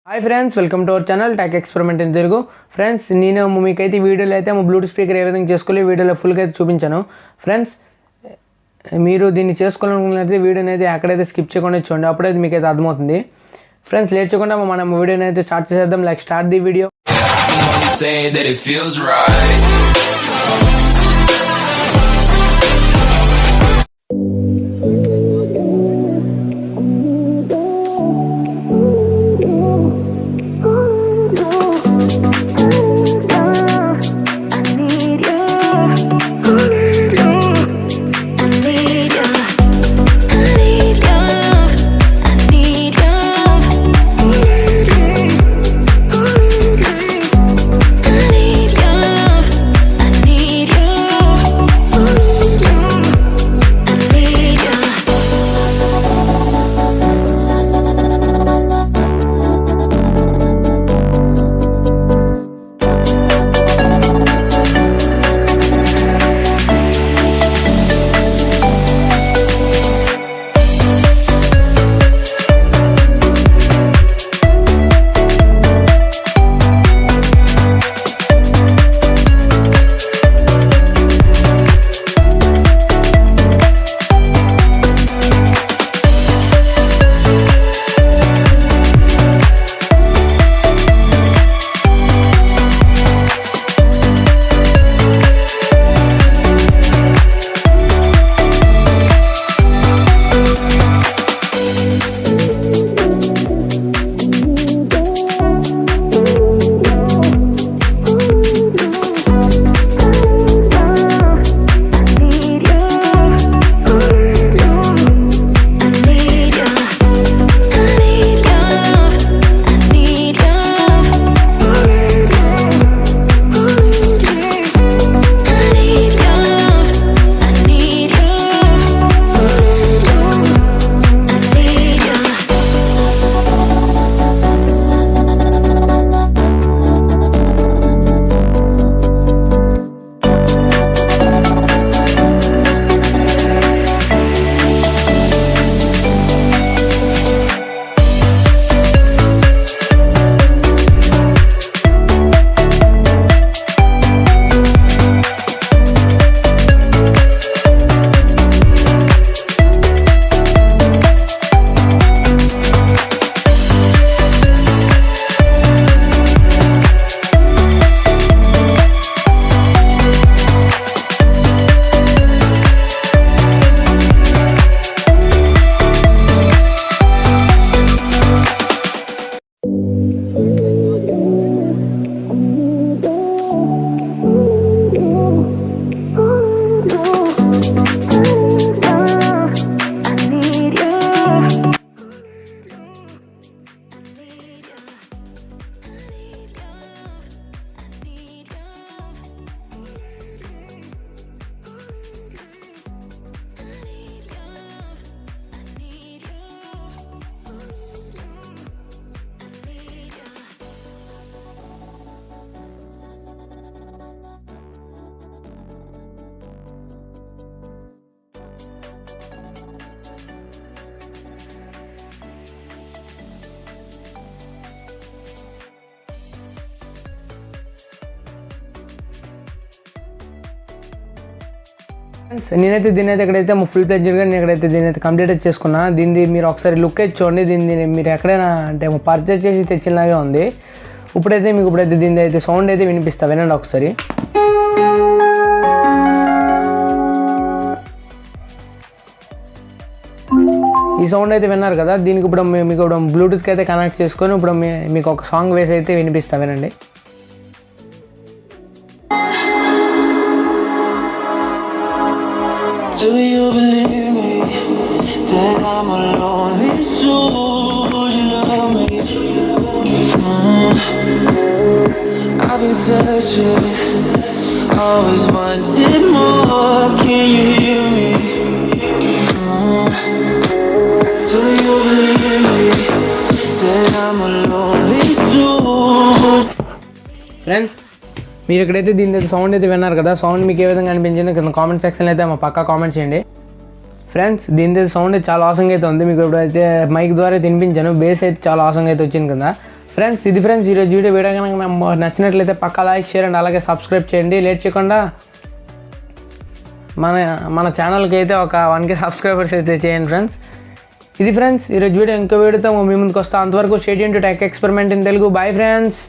Hi friends, welcome to our channel tech Experiment in Telugu. Friends, నేను మీకైతే వీడియోలో అయితే బ్లూటూత్ స్పీకర్ ఏ విధంగా చేసుకోవాలి వీడియోలో ఫుల్గా అయితే చూపించాను. ఫ్రెండ్స్, మీరు దీన్ని చేసుకోవాలనుకున్నట్లయితే వీడియోని అయితే ఎక్కడైతే స్కిప్ చేయకుండా చూడండి, అప్పుడైతే మీకు అయితే అర్థమవుతుంది. ఫ్రెండ్స్, లేట్ చేయకుండా మనం వీడియోని అయితే స్టార్ట్ చేసేద్దాం. Like start the video. నేనైతే దీని అయితే ఎక్కడైతే ఫుల్ ప్లేజర్గా నేను ఎక్కడైతే దీని అయితే కంప్లీట్ చేసుకున్నా. దీన్ని మీరు ఒకసారి లుక్ అయితే చూడండి. దీన్ని మీరు ఎక్కడైనా అంటే పర్చేజ్ చేసి తెచ్చినలాగే ఉంది. ఇప్పుడైతే దీని అయితే సౌండ్ అయితే వినిపిస్తా, వినండి ఒకసారి. ఈ సౌండ్ అయితే విన్నారు కదా. దీనికి ఇప్పుడు మీకు బ్లూటూత్కి అయితే కనెక్ట్ చేసుకొని ఇప్పుడు మీకు ఒక సాంగ్ వేసి అయితే వినిపిస్తా, వినండి. Do you believe me that I'm a lonely soul? You love me. I've been searching, always wanted more. Can you hear me? Do you believe me that I'm a lonely soul? Friends, మీరు ఇక్కడైతే దీని sound అయితే విన్నారు కదా. Sound మీకు ఏ విధంగా అనిపించింది కింద కామెంట్ సెక్షన్లో అయితే మా పక్కా కామెంట్ చేయండి. ఫ్రెండ్స్, దీని సౌండ్ అయితే చాలా ఆసంగా అయితే ఉంది. మీకు ఇప్పుడైతే మైక్ ద్వారా తినిపించాను. బేస్ అయితే చాలా ఆసంగా అయితే వచ్చింది కదా. ఫ్రెండ్స్ ఇది ఫ్రెండ్స్ ఈరోజు వీడియో కనుక మేము నచ్చినట్లయితే పక్కా లైక్ షేర్ అండ్ అలాగే సబ్స్క్రైబ్ చేయండి. లేట్ చేయకుండా మన ఛానల్కి అయితే ఒక 1K సబ్స్క్రైబర్స్ అయితే చేయండి ఫ్రెండ్స్. ఇది ఫ్రెండ్స్ ఈరోజు వీడియో ఇంకో వీడియోతో మీ ముందుకు వస్తాం. అంతవరకు stay tuned to Tech Experiment in Telugu. Bye friends.